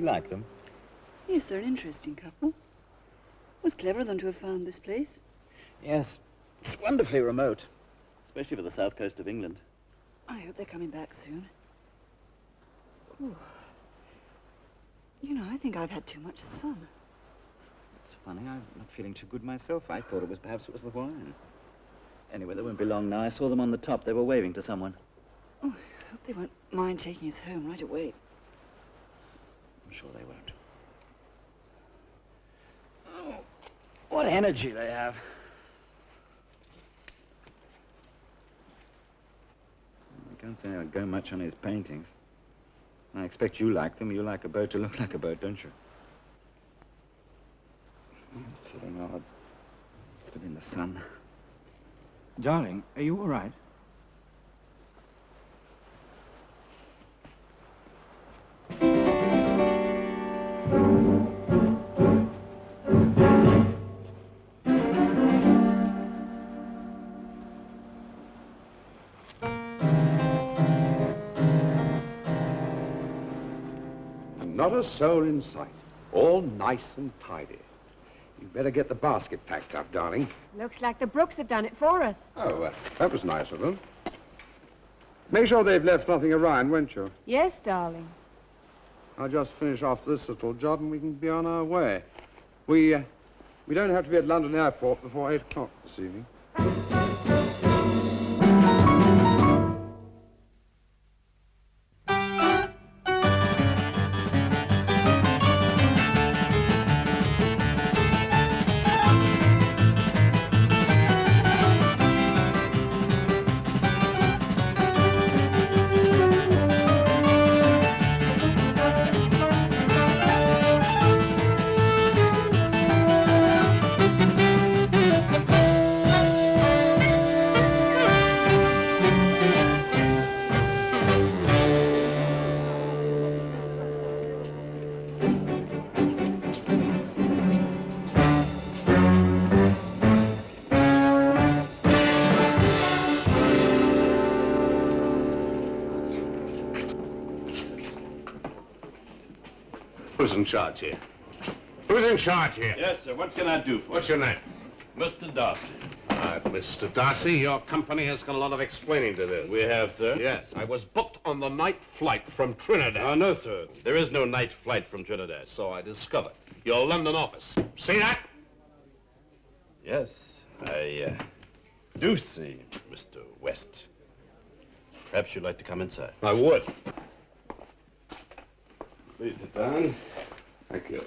like them? Yes, they're an interesting couple. It was clever of them to have found this place. Yes. It's wonderfully remote, especially for the south coast of England. I hope they're coming back soon. Ooh. You know, I think I've had too much sun. It's funny, I'm not feeling too good myself. I thought perhaps it was the wine. Anyway, they won't be long now. I saw them on the top. They were waving to someone. Oh, I hope they won't mind taking us home right away. I'm sure they won't. Oh, what energy they have. I can't say I would go much on his paintings. I expect you like them. You like a boat to look like a boat, don't you? I'm feeling odd. Stood in the sun. Darling, are you all right? Not a soul in sight. All nice and tidy. You'd better get the basket packed up, darling. Looks like the Brooks have done it for us. Oh, that was nice of them. Make sure they've left nothing around, won't you? Yes, darling. I'll just finish off this little job and we can be on our way. We don't have to be at London Airport before 8 o'clock this evening. Who's in charge here? Who's in charge here? Yes, sir. What can I do for you? What's your name? Mr. Darcy. Mr. Darcy, your company has got a lot of explaining to do. We have, sir. Yes, I was booked on the night flight from Trinidad. Oh, no, sir. There is no night flight from Trinidad. So I discovered. Your London office. See that? Yes, I do see, Mr. West. Perhaps you'd like to come inside. I would. Please sit down. Thank you.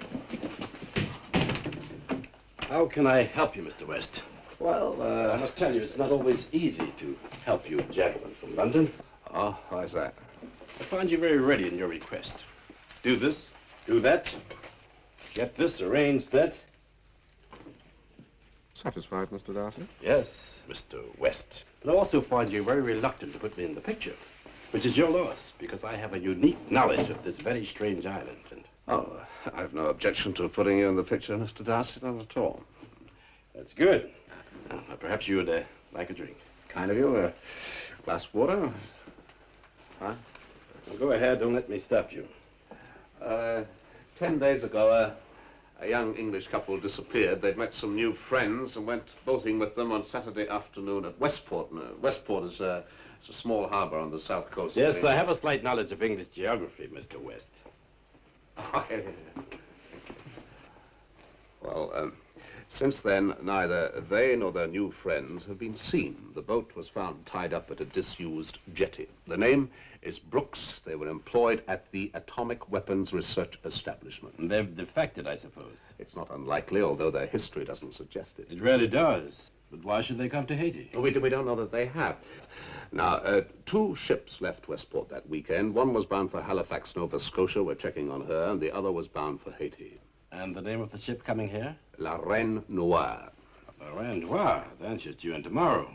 How can I help you, Mr. West? Well, I must tell you, it's not always easy to help you gentlemen from London. Oh, why's that? I find you very ready in your request. Do this, do that, get this, arrange that. Satisfied, Mr. Darcy? Yes, Mr. West. But I also find you very reluctant to put me in the picture, which is your loss, because I have a unique knowledge of this very strange island. And Oh, I've no objection to putting you in the picture, Mr. Darcy, not at all. that's good. Perhaps you would like a drink. Kind of you. A glass of water? Huh? Well, go ahead, don't let me stop you. 10 days ago, a young English couple disappeared. They'd met some new friends and went boating with them on Saturday afternoon at Westport. Westport is it's a small harbor on the south coast. Yes, I have a slight knowledge of English geography, Mr. West. Well, since then, neither they nor their new friends have been seen. The boat was found tied up at a disused jetty. The name is Brooks. They were employed at the Atomic Weapons Research Establishment. And they've defected, I suppose. It's not unlikely, although their history doesn't suggest it. It really does. But why should they come to Haiti? We don't know that they have. Now, 2 ships left Westport that weekend. One was bound for Halifax, Nova Scotia. We're checking on her. And the other was bound for Haiti. And the name of the ship coming here? La Reine Noire. La Reine Noire. Then she's due in tomorrow.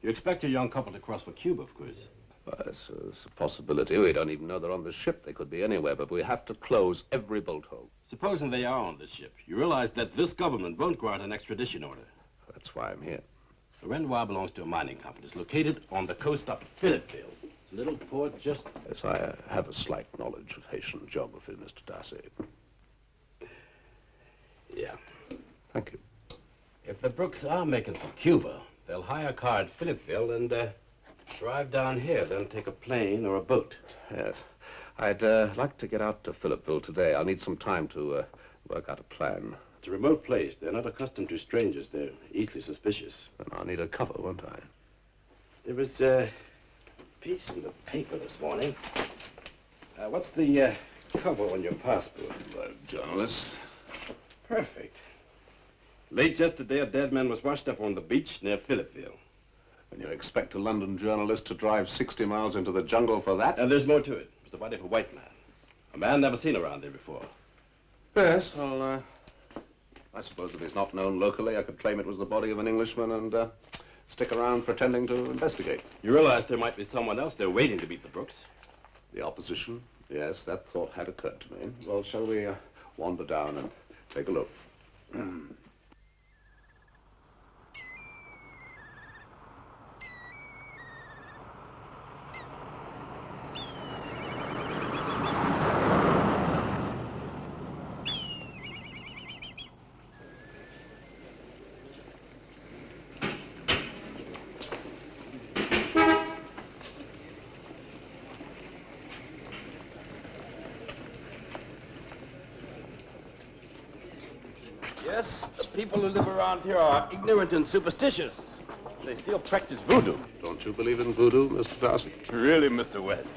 You expect your young couple to cross for Cuba, of course. Well, it's a possibility. We don't even know they're on the ship. They could be anywhere, but we have to close every boat hold. Supposing they are on this ship, you realize that this government won't grant an extradition order. That's why I'm here. The Reine Noire belongs to a mining company. It's located on the coast of Philippeville. little port just... Yes, I have a slight knowledge of Haitian geography, Mr. Darcy. Yeah. Thank you. If the Brooks are making for Cuba, they'll hire a car at Philippeville and drive down here, then take a plane or a boat. Yes. I'd like to get out to Philippeville today. I'll need some time to work out a plan. It's a remote place. They're not accustomed to strangers. They're easily suspicious. Then I'll need a cover, won't I? There was a piece in the paper this morning. What's the cover on your passport? Journalist. Perfect. Late yesterday, a dead man was washed up on the beach near Philippeville. And you expect a London journalist to drive 60 miles into the jungle for that? And there's more to it. It was the body of a white man. A man never seen around there before. Yes, well, I suppose if he's not known locally, I could claim it was the body of an Englishman and stick around pretending to investigate. You realize there might be someone else there waiting to beat the Brooks? The opposition? Yes, that thought had occurred to me. Well, shall we wander down and take a look? Yes, the people who live around here are ignorant and superstitious. They still practice voodoo. Don't you believe in voodoo, Mr. Darcy? Really, Mr. West?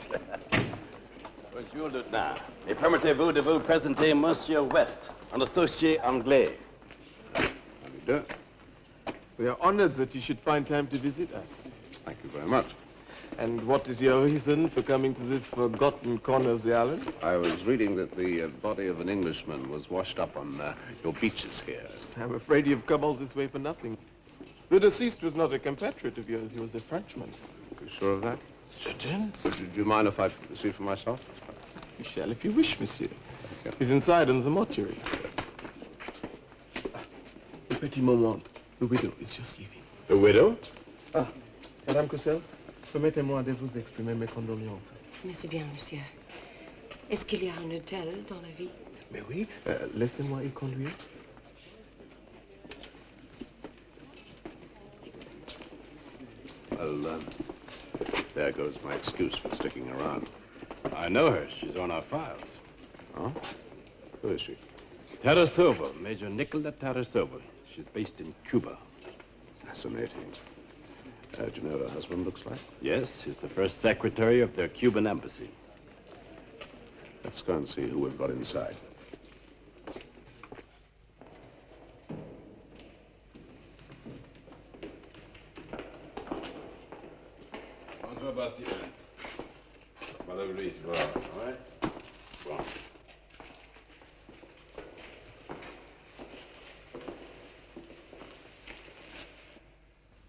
Bonjour, lieutenant. Et permettez-vous de vous présenter Monsieur West, un associé anglais. How do you do? We are honored that you should find time to visit us. Thank you very much. And what is your reason for coming to this forgotten corner of the island? I was reading that the body of an Englishman was washed up on your beaches here. I'm afraid you've come all this way for nothing. The deceased was not a compatriot of yours. He was a Frenchman. Are you sure of that? Certain. Do you mind if I see for myself? You shall if you wish, monsieur. He's inside in the mortuary. A petit moment. The widow is just leaving. The widow? Ah, Madame Cossel, permettez-moi de vous exprimer mes condoléances. Mais c'est bien, monsieur. Est-ce qu'il y a un hôtel dans la ville? Mais oui, laissez-moi y conduire. Well, there goes my excuse for sticking around. I know her. She's on our files. Oh? Who is she? Tarasova, Major Nicola Tarasova. She's based in Cuba. Fascinating. Do you know what her husband looks like? Yes, he's the first secretary of their Cuban embassy. Let's go and see who we've got inside. Bonjour, Bastien. Madame Louise, go on, all right? Go on.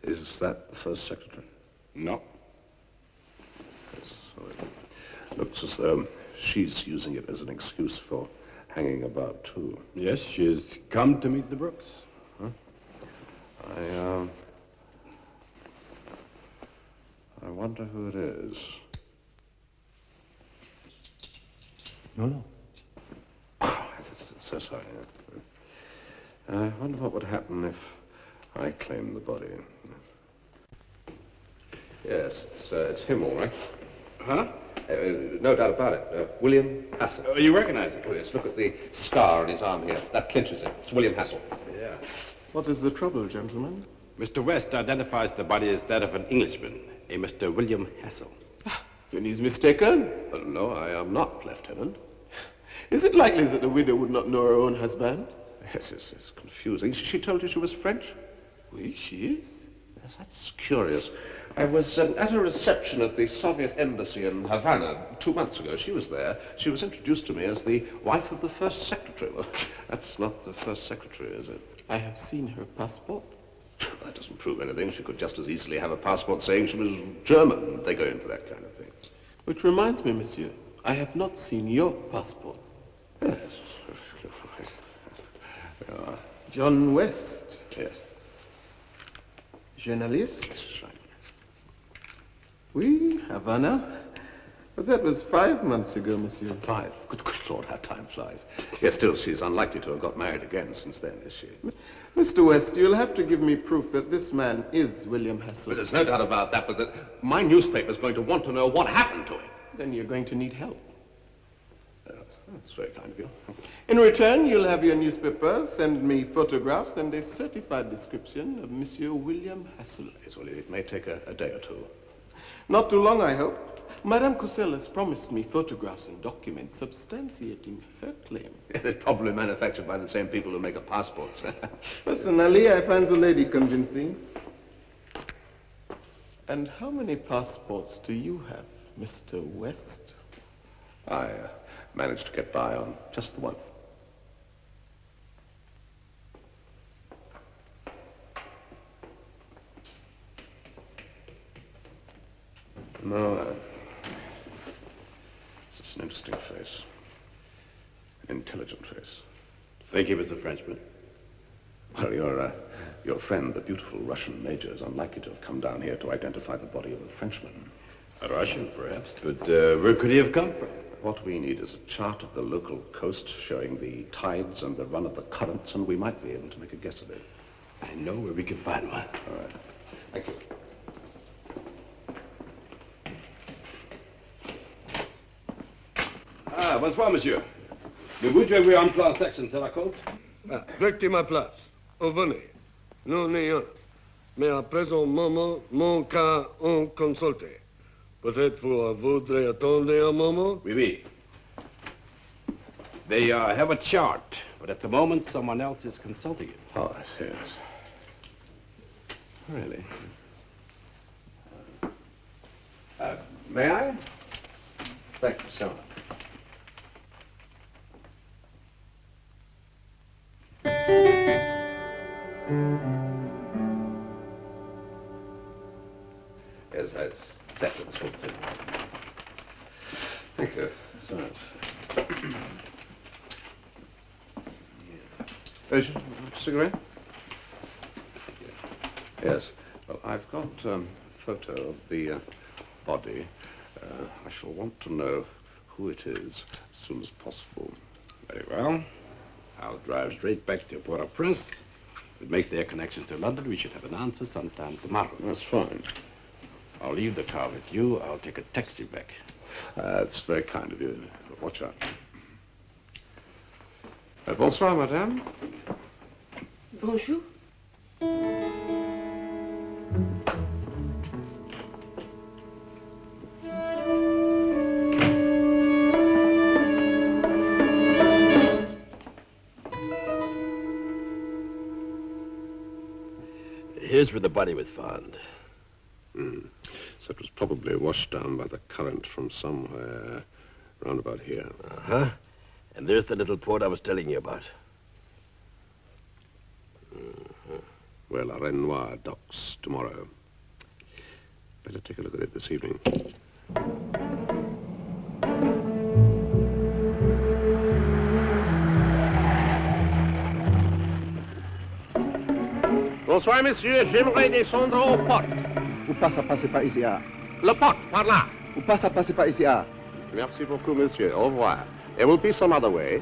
Is that the first secretary? No. Yes, so it looks as though she's using it as an excuse for hanging about, too. Yes, she's come to meet the Brooks. I wonder who it is. No. So sorry. I wonder what would happen if I claimed the body. Yes, it's him, all right. Huh? No doubt about it. William Hassel. Oh, you recognize him? Oh, yes, look at the scar on his arm here. That clinches it. It's William Hassel. Yeah. What is the trouble, gentlemen? Mr. West identifies the body as that of an Englishman, a Mr. William Hassel. Then he's mistaken. No, I am not, Lieutenant. Is it likely that the widow would not know her own husband? Yes, it's confusing. She told you she was French? Oui, she is. Yes, that's curious. I was at a reception at the Soviet embassy in Havana 2 months ago. She was there. She was introduced to me as the wife of the first secretary. Well, that's not the first secretary, is it? I have seen her passport. That doesn't prove anything. She could just as easily have a passport saying she was German. They go in for that kind of thing. Which reminds me, monsieur, I have not seen your passport. Yes. John West, Yes. journalist. That's right. Oui, Havana. But that was 5 months ago, monsieur. 5? Good Lord, how time flies. Yes, still, she's unlikely to have got married again since then, is she? Mr. West, you'll have to give me proof that this man is William Hassel. But there's no doubt about that, but my newspaper's going to want to know what happened to him. Then you're going to need help. That's very kind of you. In return, you'll have your newspaper send me photographs and a certified description of Monsieur William Hassel. Yes, well, it may take a day or two. Not too long, I hope. Madame Cosell has promised me photographs and documents substantiating her claim. Yes, it's probably manufactured by the same people who make up passports. Personally, I find the lady convincing. And how many passports do you have, Mr. West? I managed to get by on just the one. No, it's an interesting face. An intelligent face. Think he was a Frenchman? Well, your friend, the beautiful Russian major, is unlikely to have come down here to identify the body of a Frenchman. A Russian, perhaps. But where could he have come from? What we need is a chart of the local coast showing the tides and the run of the currents, and we might be able to make a guess of it. I know where we can find one. All right. Thank you. Ah, bonsoir, monsieur. Debout, jouez-vous en plan section, c'est la côte? Ah, rectez ma place. On venez. Nous n'ayons. Mais à présent moment, mon cas on consulté. Peut-être vous voudrez attendre un moment? Oui, oui. They have a chart, but at the moment someone else is consulting it. Oh, yes. Really? May I? Thank you so much. Yes, that's exactly the sort of thing. Thank you so much. Cigarette? Yes. Well, I've got a photo of the body. I shall want to know who it is as soon as possible. Very well. I'll drive straight back to Port-au-Prince. If it makes their connections to London, we should have an answer sometime tomorrow. That's fine. I'll leave the car with you. I'll take a taxi back. That's very kind of you. Watch out. Bonsoir, madame. Bonjour. Here's where the body was found. So it was probably washed down by the current from somewhere round about here. Uh-huh. And there's the little port I was telling you about. Well, la Renoir docks tomorrow. Better take a look at it this evening. Bonsoir, monsieur. J'aimerais descendre aux portes. Ou pas ça passe par ici, ah? Le porte, par là. Ou pas ça passe par ici, ah? Merci beaucoup, monsieur. Au revoir. There will be some other way.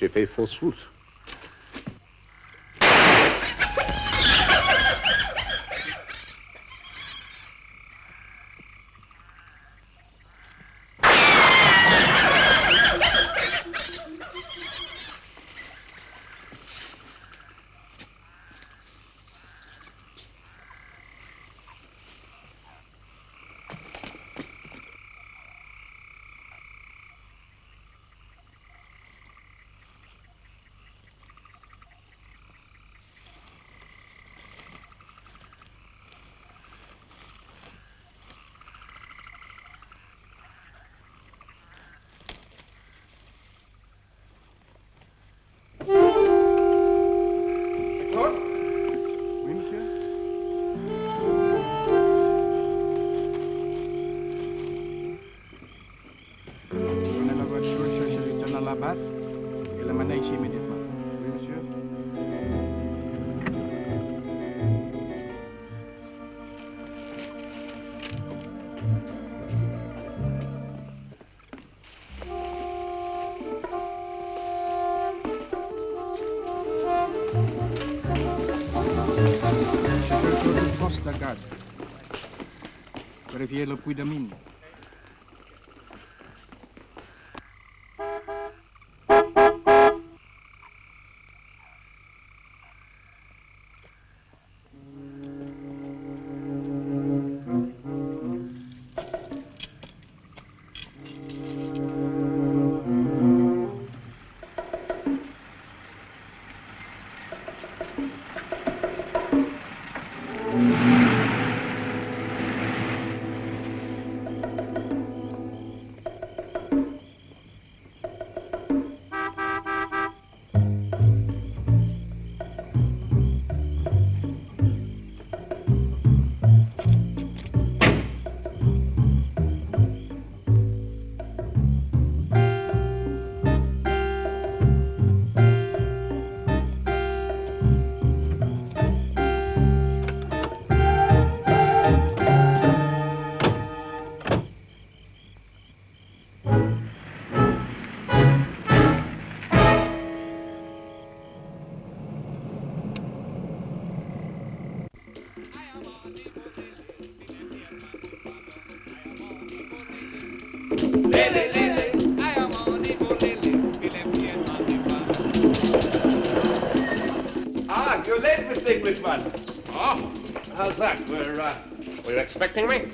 J'ai fait fausse route. Et le mener ici immédiatement. Oui, monsieur. Chauffeur du poste de garde. Vérifiez le puits de mine. Ah, you're late, Mr. Englishman. Oh, how's that? Were you expecting me?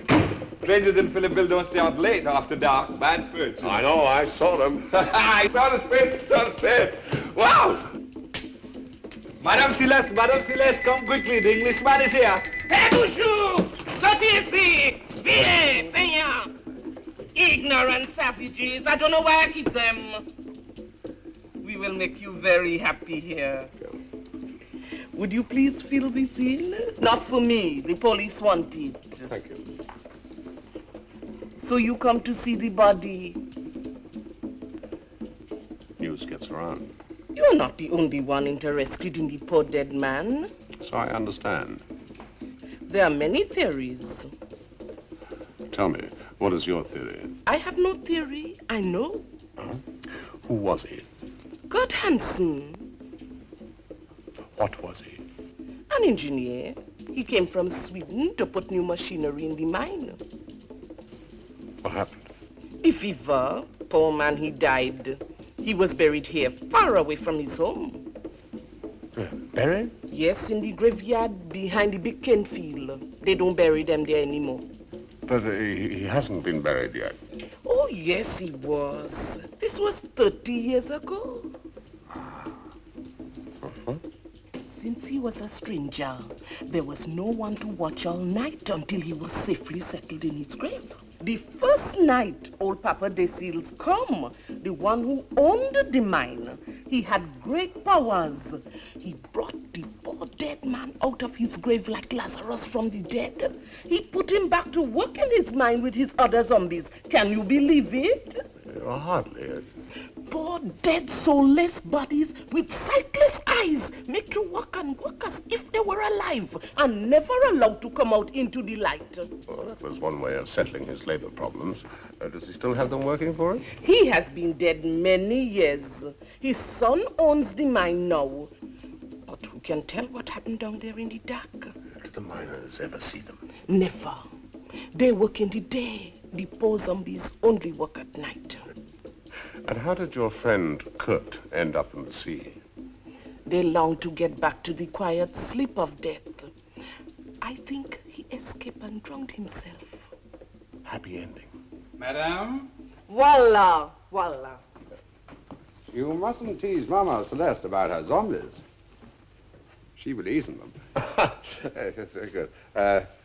Strangers in Philippeville don't stay out late after dark. Bad spirits. I know, I saw them. I saw the spirit, saw the spirit. Wow! Madame Celeste, come quickly. The Englishman is here. Hey, Bouchou! Sortez ici! Viens, Seigneur! Ignorant savages. I don't know why I keep them. We will make you very happy here. Would you please fill this in? Not for me. The police want it. Thank you. So you come to see the body? News gets around. You're not the only one interested in the poor dead man. So I understand. There are many theories. Tell me, what is your theory? I have no theory. I know. Who was he? Gert Hansen. What was he? An engineer. He came from Sweden to put new machinery in the mine. What happened? The fever. Poor man, he died. He was buried here, far away from his home. Buried? Yes, in the graveyard behind the big cane field. They don't bury them there anymore. But he hasn't been buried yet. Oh, yes, he was. This was 30 years ago. Since he was a stranger, there was no one to watch all night until he was safely settled in his grave. The first night old Papa Deciles come, the one who owned the mine, he had great powers. He brought the poor dead man out of his grave like Lazarus from the dead. He put him back to work in his mine with his other zombies. Can you believe it? Hardly. Poor dead soulless bodies with sightless eyes make to work and work as if they were alive and never allowed to come out into the light. Well, that was one way of settling his labor problems. Does he still have them working for him? He has been dead many years. His son owns the mine now. But who can tell what happened down there in the dark? Did the miners ever see them? Never. They work in the day. The poor zombies only work at night. And how did your friend Kurt end up in the sea? They long to get back to the quiet sleep of death. I think he escaped and drowned himself. Happy ending. Madame? Voila, voila. You mustn't tease Mama Celeste about her zombies. She believes in them. That's very good.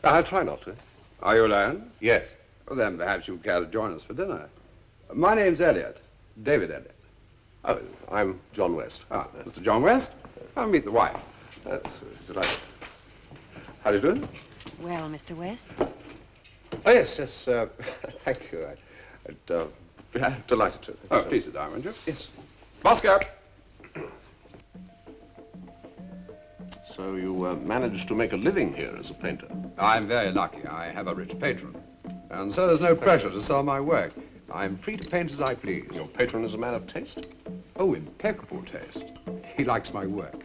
I'll try not to. Are you alone? Yes. Well, then perhaps you'd care to join us for dinner. My name's Elliot. David Elliot. Oh, I'm John West. Ah, Mr. John West. I'll meet the wife. Delighted. How do you do? Well, Mr. West? Oh, yes, yes. Thank you. I'd delighted to. Oh, please sit down, won't you? Yes. Moscow. So you managed to make a living here as a painter? I'm very lucky. I have a rich patron. And so there's no pressure to sell my work. I'm free to paint as I please. Your patron is a man of taste? Oh, impeccable taste. He likes my work.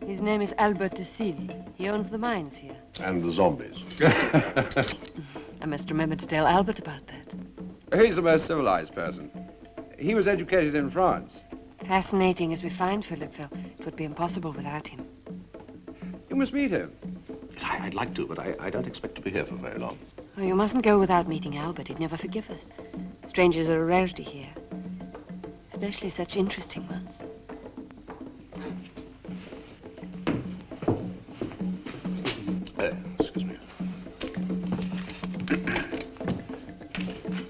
His name is Albert de Sille. He owns the mines here. And the zombies. I must remember to tell Albert about that. He's the most civilized person. He was educated in France. Fascinating as we find Philippeville, it would be impossible without him. You must meet him. Yes, I'd like to, but I don't expect to be here for very long. Oh, you mustn't go without meeting Albert. He'd never forgive us. Strangers are a rarity here, especially such interesting ones. Excuse me.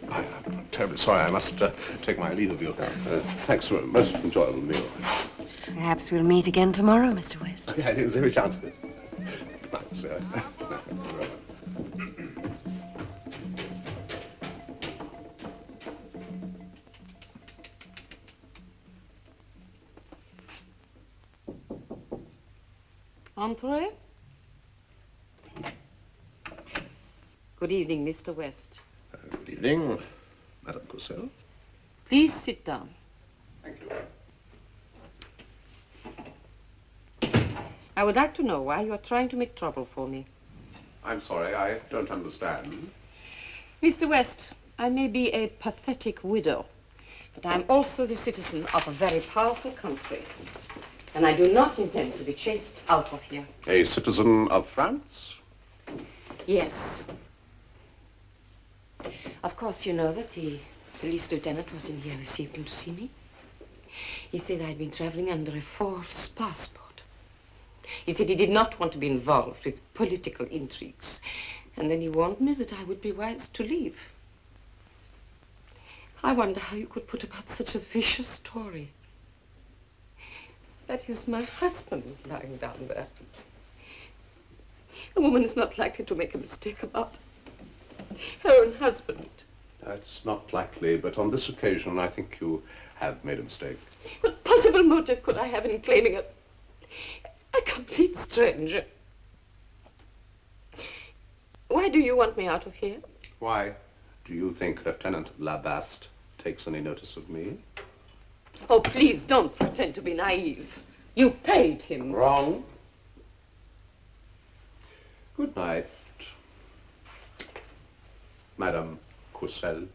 I'm terribly sorry. I must take my leave of you. Thanks for a most enjoyable meal. Perhaps we'll meet again tomorrow, Mr. West. Yeah, I think there's every chance of it. Good night, sir. Entree. Good evening, Mr. West. Good evening, Madame Courcelle. Please sit down. Thank you. I would like to know why you are trying to make trouble for me. I'm sorry, I don't understand. Mr. West, I may be a pathetic widow, but I'm also the citizen of a very powerful country. And I do not intend to be chased out of here. A citizen of France? Yes. Of course, you know that the police lieutenant was in here this evening to see me. He said I'd been traveling under a false passport. He said he did not want to be involved with political intrigues. And then he warned me that I would be wise to leave. I wonder how you could put about such a vicious story. That is my husband lying down there. A woman is not likely to make a mistake about her own husband. That's not likely, but on this occasion, I think you have made a mistake. What possible motive could I have in claiming a complete stranger? Why do you want me out of here? Why do you think Lieutenant Labaste takes any notice of me? Oh, please don't pretend to be naive. You paid him. Wrong. Good night, Madame Courcelle.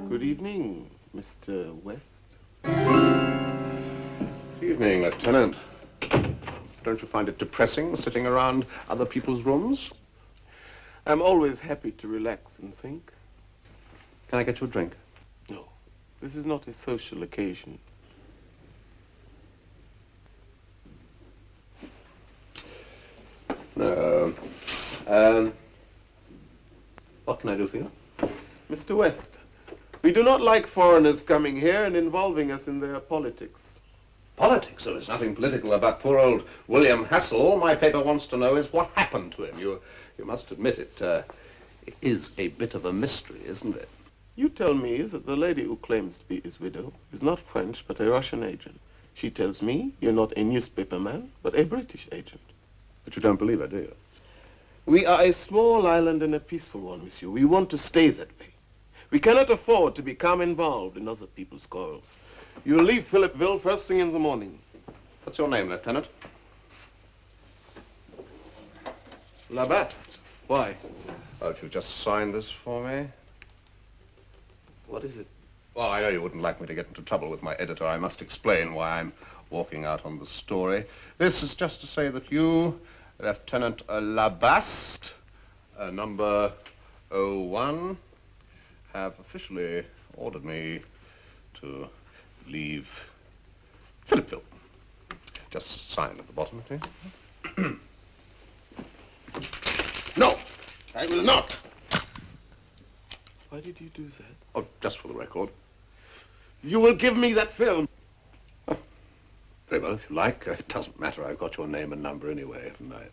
Good evening, Mr. West. Evening, Lieutenant. Don't you find it depressing sitting around other people's rooms? I'm always happy to relax and think. Can I get you a drink? No, this is not a social occasion. No. What can I do for you? Mr. West, we do not like foreigners coming here and involving us in their politics. Politics? There is nothing political about poor old William Hassel. All my paper wants to know is what happened to him. You must admit it. is a bit of a mystery, isn't it? You tell me that the lady who claims to be his widow is not French, but a Russian agent. She tells me you're not a newspaper man, but a British agent. But you don't believe her, do you? We are a small island and a peaceful one, monsieur. We want to stay that way. We cannot afford to become involved in other people's quarrels. You'll leave Philippeville first thing in the morning. What's your name, Lieutenant? Labaste. Why? Won't you just sign this for me? What is it? Well, I know you wouldn't like me to get into trouble with my editor. I must explain why I'm walking out on the story. This is just to say that you, Lieutenant Labaste, number 01, have officially ordered me to leave Philippeville. Just sign at the bottom, please. No, I will not. Why did you do that? Oh, just for the record. You will give me that film. Oh, very well, if you like. It doesn't matter. I've got your name and number anyway, haven't I?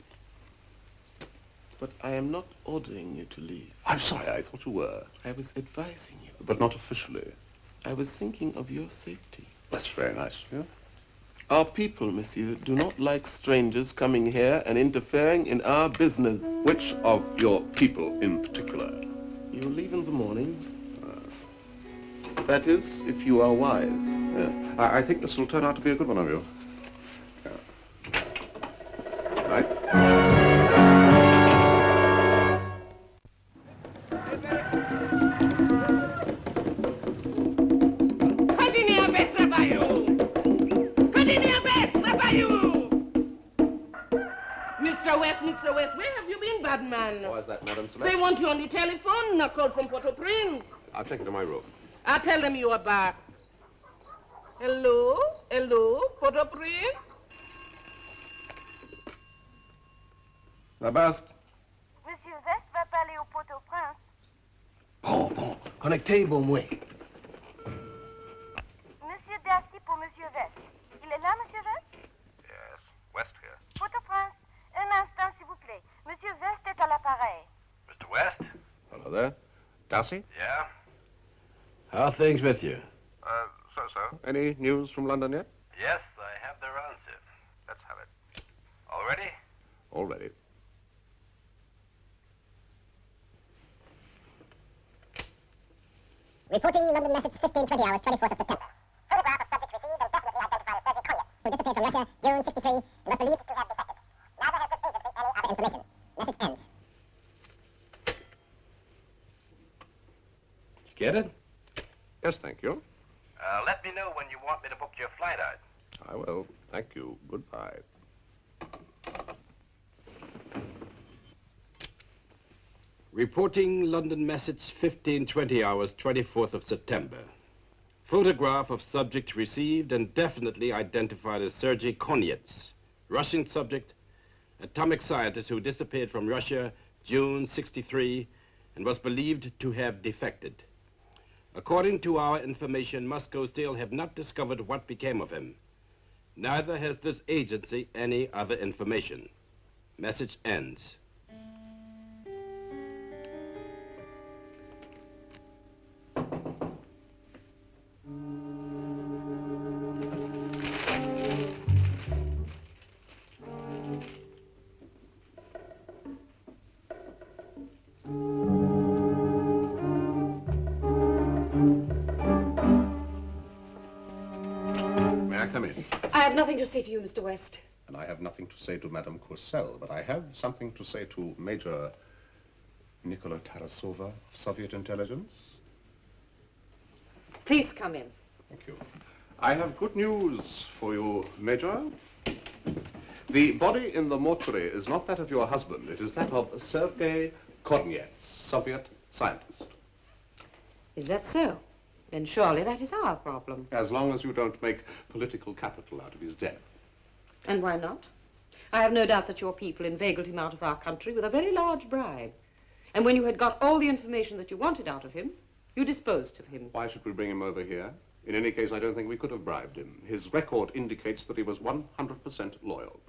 But I am not ordering you to leave. I'm sorry, I thought you were. I was advising you. But not officially. I was thinking of your safety. That's very nice of you. Our people, monsieur, do not like strangers coming here and interfering in our business. Which of your people in particular? You leave in the morning. That is, if you are wise. Yeah. I think this will turn out to be a good one of you. Right. Mr. West, where have you been, bad man? Why is that, Madame Celeste? They want you on the telephone. A call from Port-au-Prince. I'll take it to my room. I'll tell them you are back. Hello? Hello? Port-au-Prince? Labaste. Monsieur Vest va parler au Port-au-Prince. Bon, connectez, bon moi. Monsieur Darcy pour Monsieur Vest. Il est là, Monsieur Vest? Yes, West here. Port-au-Prince, un instant, s'il vous plaît. Monsieur Vest est à l'appareil. Mr. West? Hello there. Darcy? Yeah? How are things with you? So. Any news from London yet? Yes, I have their answer. Let's have it. All ready? All ready. Reporting London message 1520 hours, 24th of September. Photograph of subject received and definitely identified as Sergei Konyuk, who disappeared from Russia June 63 and was believed to have defected. Neither has this agency any other information. Message ends. Did you get it? Yes, thank you. Let me know when you want me to book your flight out. I will. Thank you. Goodbye. Reporting London message 1520 hours, 24th of September. Photograph of subject received and definitely identified as Sergei Konyets, Russian subject, atomic scientist who disappeared from Russia June 63 and was believed to have defected. According to our information, Moscow still have not discovered what became of him. Neither has this agency any other information. Message ends. Nothing to say to you, Mr. West. And I have nothing to say to Madame Courcelle, but I have something to say to Major Nikola Tarasova of Soviet intelligence. Please come in. Thank you. I have good news for you, Major. The body in the mortuary is not that of your husband. It is that of Sergei Konyets, Soviet scientist. Is that so? Then surely that is our problem. As long as you don't make political capital out of his death. And why not? I have no doubt that your people inveigled him out of our country with a very large bribe. And when you had got all the information that you wanted out of him, you disposed of him. Why should we bring him over here? In any case, I don't think we could have bribed him. His record indicates that he was 100% loyal.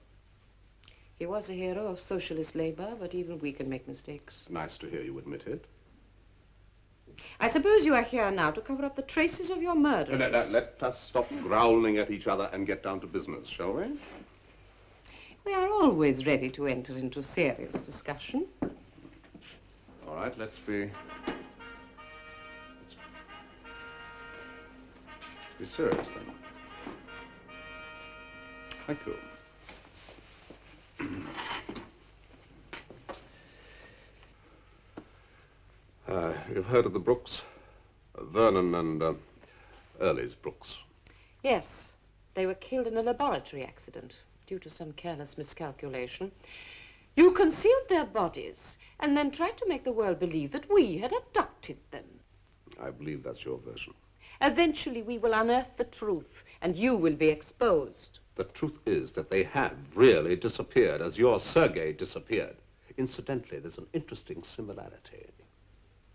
He was a hero of socialist labor, but even we can make mistakes. Nice to hear you admit it. I suppose you are here now to cover up the traces of your murder. Let us stop growling at each other and get down to business, shall we? We are always ready to enter into serious discussion. All right, let's be serious then. Thank you. You've heard of the Brooks? Vernon and Early's Brooks. Yes, they were killed in a laboratory accident due to some careless miscalculation. You concealed their bodies and then tried to make the world believe that we had abducted them. I believe that's your version. Eventually, we will unearth the truth, and you will be exposed. The truth is that they have really disappeared, as your Sergei disappeared. Incidentally, there's an interesting similarity.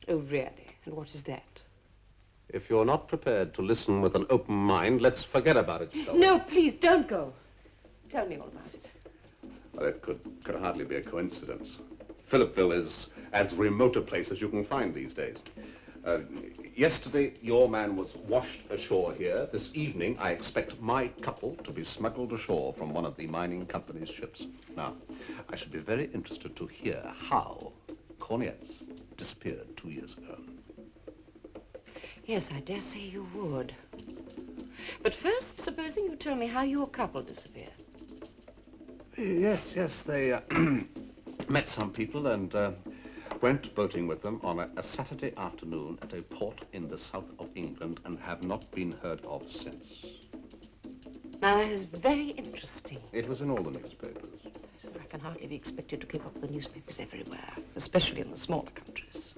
Oh, really? And what is that? If you're not prepared to listen with an open mind, let's forget about it, shall we? No, please, don't go. Tell me all about it. Well, it could hardly be a coincidence. Philippeville is as remote a place as you can find these days. Yesterday, your man was washed ashore here. This evening, I expect my couple to be smuggled ashore from one of the mining company's ships. Now, I should be very interested to hear how Kornietz disappeared 2 years ago. Yes, I dare say you would. But first, supposing you tell me how your couple disappeared. Yes, they met some people and went boating with them on a Saturday afternoon at a port in the south of England and have not been heard of since. Now, that is very interesting. It was in all the newspapers. I can hardly be expected to keep up with the newspapers everywhere, especially in the smaller countries.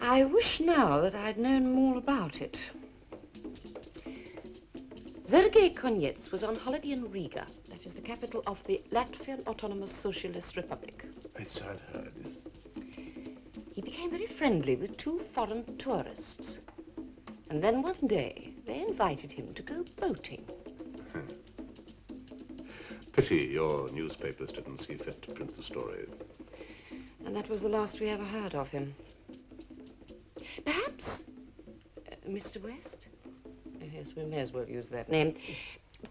I wish now that I'd known more about it. Sergei Kornietz was on holiday in Riga. That is the capital of the Latvian Autonomous Socialist Republic. It's I'd heard. He became very friendly with 2 foreign tourists. And then one day, they invited him to go boating. Pity your newspapers didn't see fit to print the story. And that was the last we ever heard of him. Perhaps, Mr. West? Yes, we may as well use that name.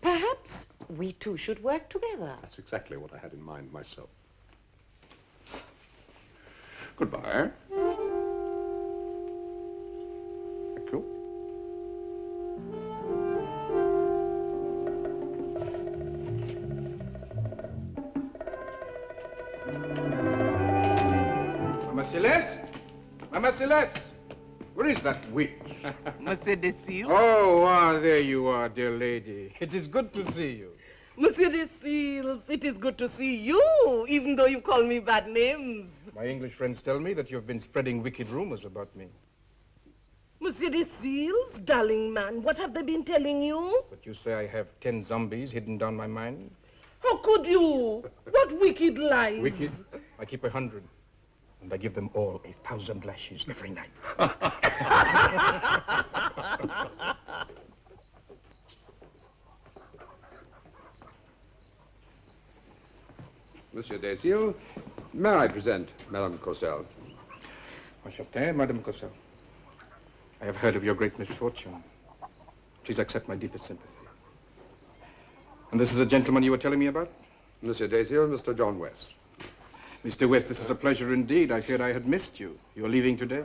Perhaps we two should work together. That's exactly what I had in mind myself. Goodbye. Thank you. Mama Celeste? Mama Celeste! Where is that witch? Monsieur Desilles? Oh, there you are, dear lady. It is good to see you. Monsieur Desilles, it is good to see you, even though you call me bad names. My English friends tell me that you've been spreading wicked rumors about me. Monsieur Desilles, darling man, what have they been telling you? But you say I have 10 zombies hidden down my mind? How could you? What wicked lies. Wicked? I keep 100. And I give them all 1,000 lashes every night. Monsieur Desilles, may I present Madame Cosel? Enchanté, Madame Cosel. I have heard of your great misfortune. Please accept my deepest sympathy. And this is the gentleman you were telling me about? Monsieur Desilles, Mr. John West. Mr. West, this is a pleasure indeed. I feared I had missed you. You are leaving today?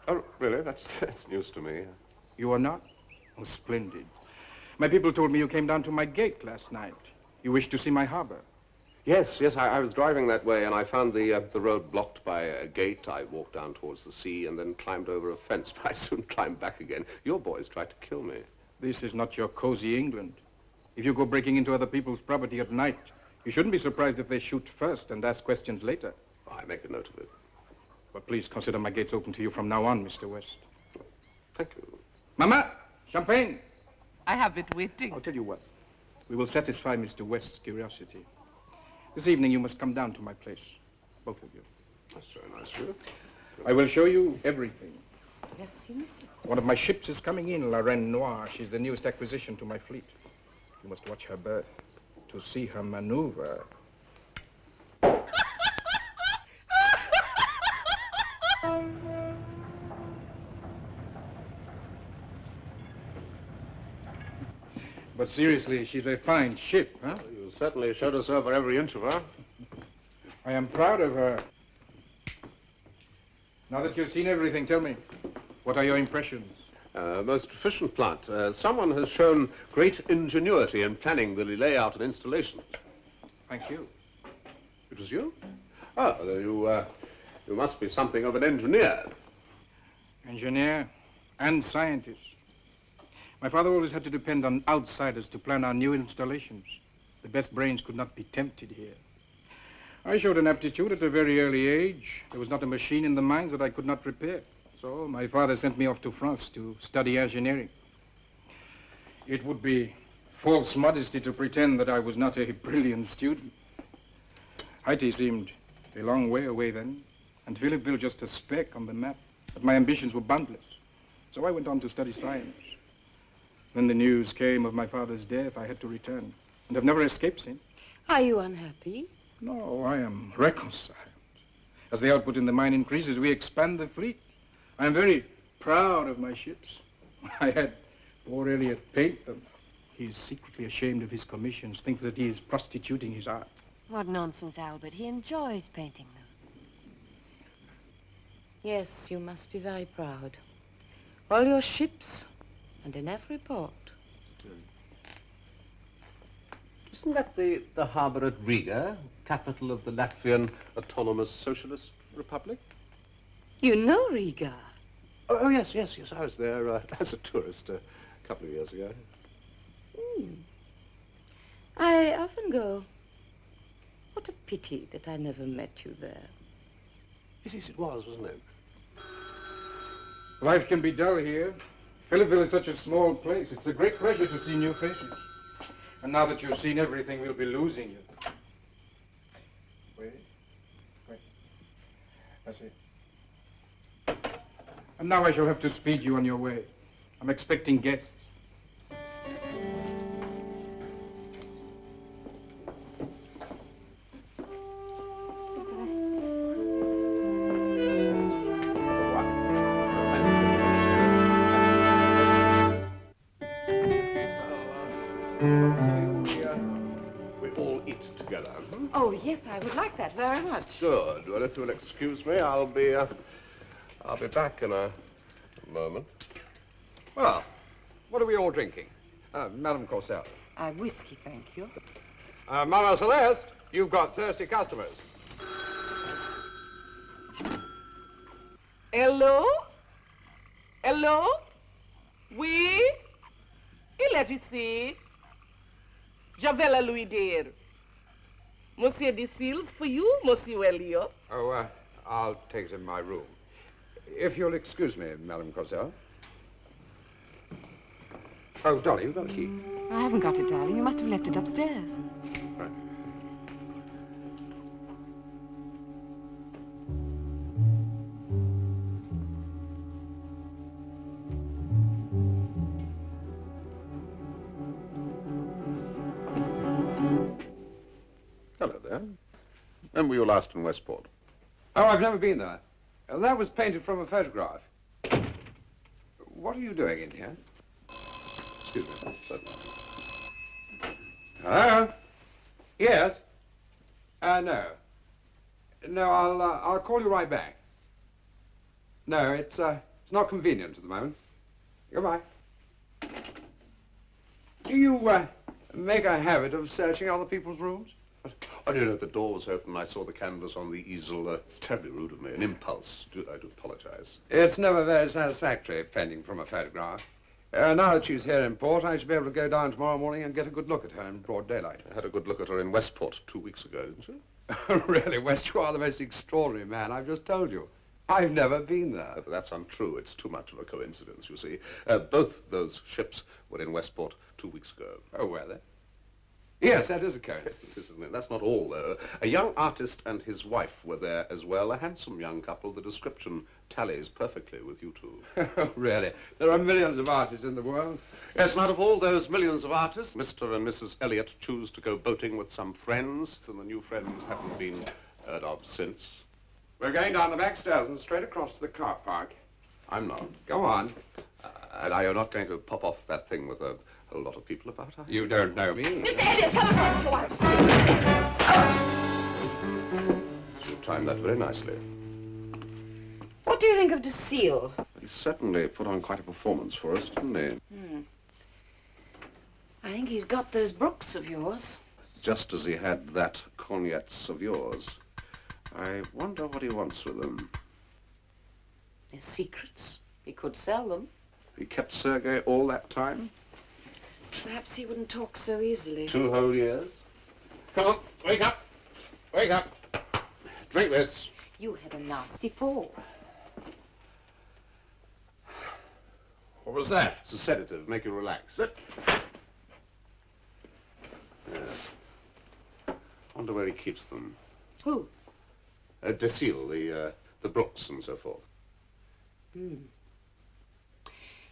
Oh, really? That's news to me. You are not? Oh, splendid. My people told me you came down to my gate last night. You wished to see my harbor. Yes, I was driving that way and I found the road blocked by a gate. I walked down towards the sea and then climbed over a fence, but I soon climbed back again. Your boys tried to kill me. This is not your cozy England. If you go breaking into other people's property at night, you shouldn't be surprised if they shoot first and ask questions later. Oh, I make a note of it. But please consider my gates open to you from now on, Mr. West. Thank you. Mama, champagne. I have it waiting. I'll tell you what. We will satisfy Mr. West's curiosity. This evening you must come down to my place, both of you. That's very nice of you. I will show you everything. Merci, monsieur. One of my ships is coming in, La Reine Noire. She's the newest acquisition to my fleet. You must watch her berth. to see her maneuver. But seriously, she's a fine ship, huh? You certainly showed us over every inch of her. I am proud of her. Now that you've seen everything, tell me, what are your impressions? Most efficient plant. Someone has shown great ingenuity in planning the layout and installation. Thank you. It was you? Oh, you must be something of an engineer. Engineer and scientist. My father always had to depend on outsiders to plan our new installations. The best brains could not be tempted here. I showed an aptitude at a very early age. There was not a machine in the mines that I could not repair. So my father sent me off to France to study engineering. It would be false modesty to pretend that I was not a brilliant student. Haiti seemed a long way away then, and Philippeville just a speck on the map. But my ambitions were boundless. So I went on to study science. When the news came of my father's death, I had to return, and have never escaped since. Are you unhappy? No, I am reconciled. As the output in the mine increases, we expand the fleet. I am very proud of my ships. I had poor Elliot paint them. He is secretly ashamed of his commissions, thinks that he is prostituting his art. What nonsense, Albert. He enjoys painting them. Yes, you must be very proud. All your ships and in every port. Isn't that the harbour at Riga, capital of the Latvian Autonomous Socialist Republic? You know Riga? Oh, yes. I was there as a tourist a couple of years ago. I often go. What a pity that I never met you there. Yes, it was, wasn't it? Life can be dull here. Philippeville is such a small place. It's a great pleasure to see new faces. And now that you've seen everything, we'll be losing you. Wait. That's it. And now I shall have to speed you on your way. I'm expecting guests. We all eat together. Oh, yes, I would like that very much. Good. Well, if you'll excuse me, I'll be back in a moment. Well, what are we all drinking? Madame Corsell. Whiskey, thank you. Mama Celeste, you've got thirsty customers. Hello? Hello? Oui? Il est ici. Je vais le lui dire. Monsieur Desilles, for you, Monsieur Elliot. Oh, I'll take it in my room. If you'll excuse me, Madame Corsell. Oh, Dolly, you've got a key. I haven't got it, darling. You must have left it upstairs. Right. Hello there. When were you last in Westport? Oh, I've never been there. That was painted from a photograph. What are you doing in here? Excuse me. Certainly. Hello? Yes? No. No, I'll call you right back. No, it's not convenient at the moment. Goodbye. Do you, make a habit of searching other people's rooms? Oh, you know, the door was open. I saw the canvas on the easel. It's terribly rude of me. An impulse. I do apologize. It's never very satisfactory, painting from a photograph. Now that she's here in port, I should be able to go down tomorrow morning and get a good look at her in broad daylight. I had a good look at her in Westport 2 weeks ago, didn't you? Really, West, you are the most extraordinary man. I've just told you. I've never been there. But that's untrue. It's too much of a coincidence, you see. Both those ships were in Westport 2 weeks ago. Oh, were they? Yes, that is a coincidence. Yes, isn't it? That's not all, though. A young artist and his wife were there as well. A handsome young couple. The description tallies perfectly with you two. Oh, really? There are millions of artists in the world. Yes, and out of all those millions of artists, Mr. and Mrs. Elliot choose to go boating with some friends, and the new friends haven't been heard of since. We're going down the back stairs and straight across to the car park. I'm not. Go on. And are you not going to pop off that thing with a whole lot of people about her? You don't know me. Mr. Elliot, come across the once. You timed that very nicely. What do you think of Decille? He certainly put on quite a performance for us, didn't he? I think he's got those Brooks of yours. Just as he had that Cognettes of yours. I wonder what he wants with them. They're secrets. He could sell them. He kept Sergei all that time? Perhaps he wouldn't talk so easily. 2 whole years? Come on, wake up. Wake up. Drink this. You had a nasty fall. What was that? It's a sedative, make you relax. Yes. Wonder where he keeps them. Who? Decille, the Brooks and so forth.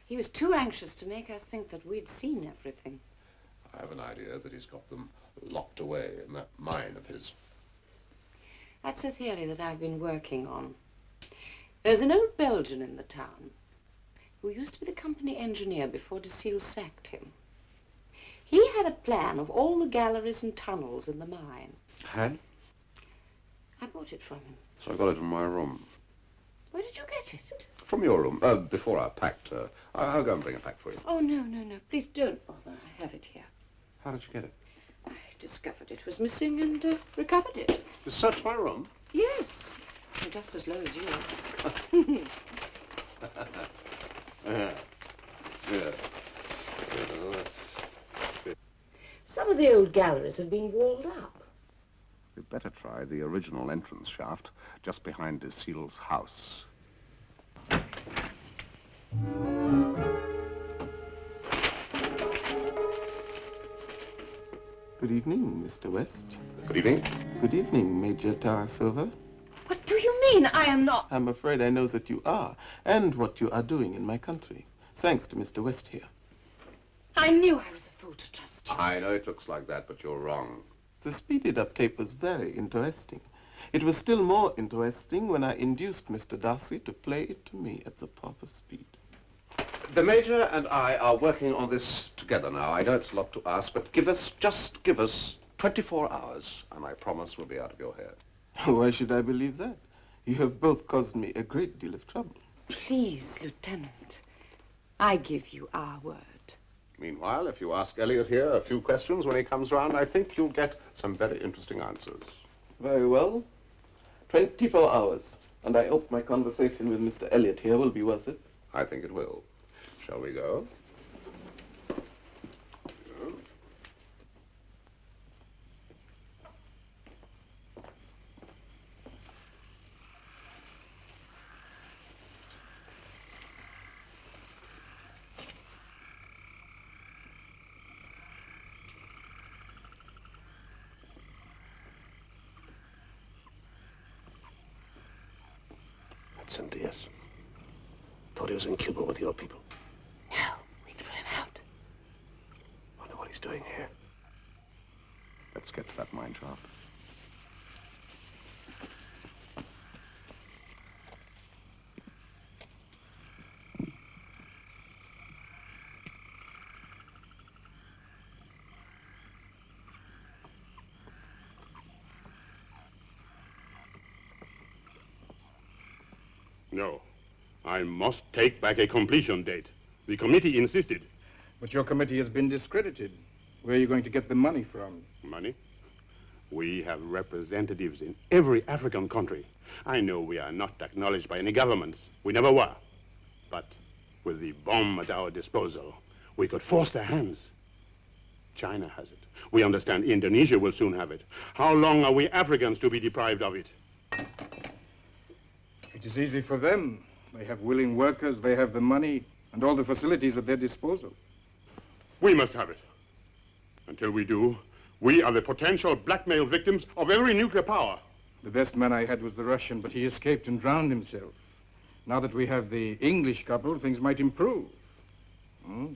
He was too anxious to make us think that we'd seen everything. I have an idea that he's got them locked away in that mine of his. That's a theory that I've been working on. There's an old Belgian in the town who used to be the company engineer before Decille sacked him. He had a plan of all the galleries and tunnels in the mine. Had? I bought it from him. So I got it in my room. Where did you get it? From your room, before I packed. I'll go and bring it back for you. Oh, no, no, no. Please don't bother. I have it here. How did you get it? I discovered it was missing and recovered it. You searched my room? Yes. I'm just as low as you are. Yeah. Some of the old galleries have been walled up. We'd better try the original entrance shaft just behind Decille's house. Good evening, Mr. West. Good evening. Good evening, Major Tarasova. What do you mean? I am not... I'm afraid I know that you are, and what you are doing in my country. Thanks to Mr. West here. I knew I was a fool to trust you. I know it looks like that, but you're wrong. The speeded up tape was very interesting. It was still more interesting when I induced Mr. Darcy to play it to me at the proper speed. The Major and I are working on this together now. I know it's a lot to ask, but just give us 24 hours, and I promise we'll be out of your hair. Why should I believe that? You have both caused me a great deal of trouble. Please, Lieutenant, I give you our word. Meanwhile, if you ask Elliot here a few questions when he comes round, I think you'll get some very interesting answers. Very well. 24 hours. And I hope my conversation with Mr. Elliot here will be worth it. I think it will. Shall we go? Hudson Diaz. Thought he was in Cuba with your people. No, we threw him out. Wonder what he's doing here. Let's get to that mine shaft. No. I must take back a completion date. The committee insisted. But your committee has been discredited. Where are you going to get the money from? Money? We have representatives in every African country. I know we are not acknowledged by any governments. We never were. But with the bomb at our disposal, we could force their hands. China has it. We understand Indonesia will soon have it. How long are we Africans to be deprived of it? It is easy for them. They have willing workers, they have the money, and all the facilities at their disposal. We must have it. Until we do, We are the potential blackmail victims of every nuclear power. The best man I had was the Russian, but he escaped and drowned himself. Now that we have the English couple, things might improve. Hmm?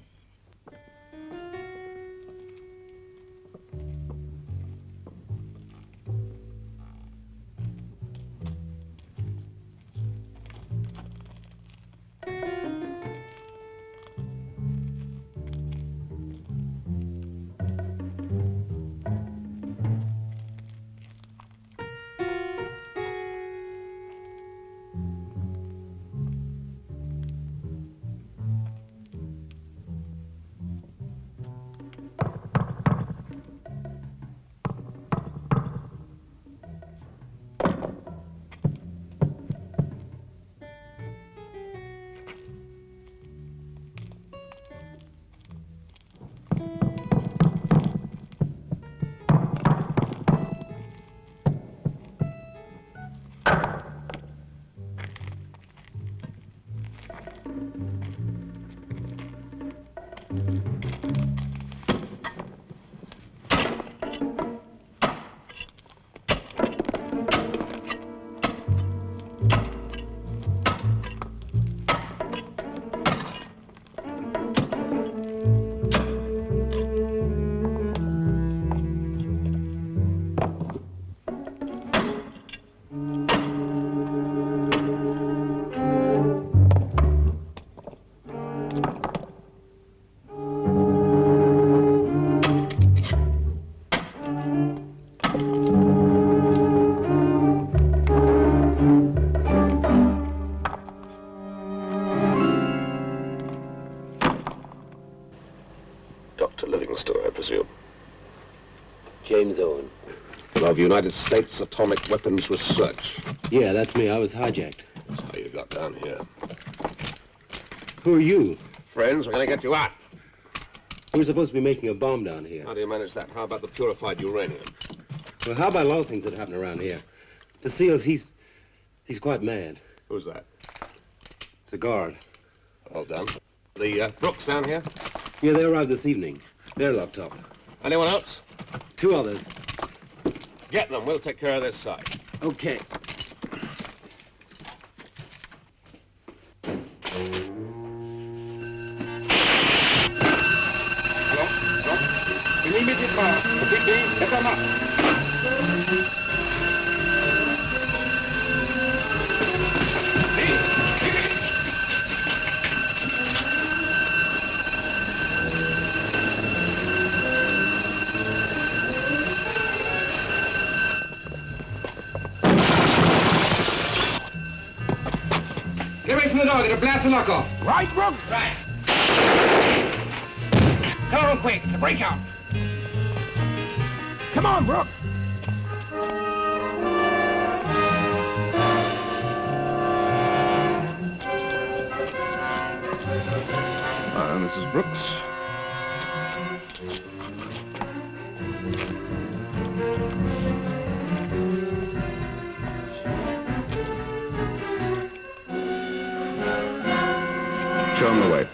Dr. Livingstone, I presume. James Owen. Of United States Atomic Weapons Research. Yeah, that's me. I was hijacked. That's how you got down here. Who are you? Friends, we're going to get you out. We're supposed to be making a bomb down here. How do you manage that? How about the purified uranium? Well, how about a lot of things that happen around here? The SEALs, he's quite mad. Who's that? It's a guard. Well done. The Brooks down here? Yeah, they arrived this evening. They're locked up. Anyone else? 2 others. Get them. We'll take care of this side. Okay. Une immédiatement. Big c'est en marche. Get away from the door. Get a blast the lock off. Right, Brooks? Right. Tell them quick. It's a breakout. Come on, Brooks. Mrs. Brooks. Show him the way.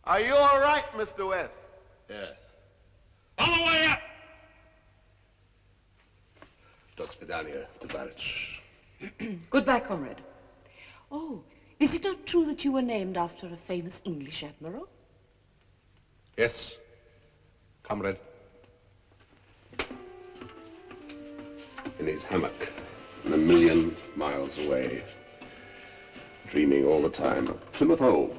Are you all right, Mr. West? Yes. On the way up! До свидания, товарищ. Goodbye, comrade. Oh, is it not true that you were named after a famous English admiral? Yes, comrade. In his hammock, and a million miles away, dreaming all the time of Plymouth home.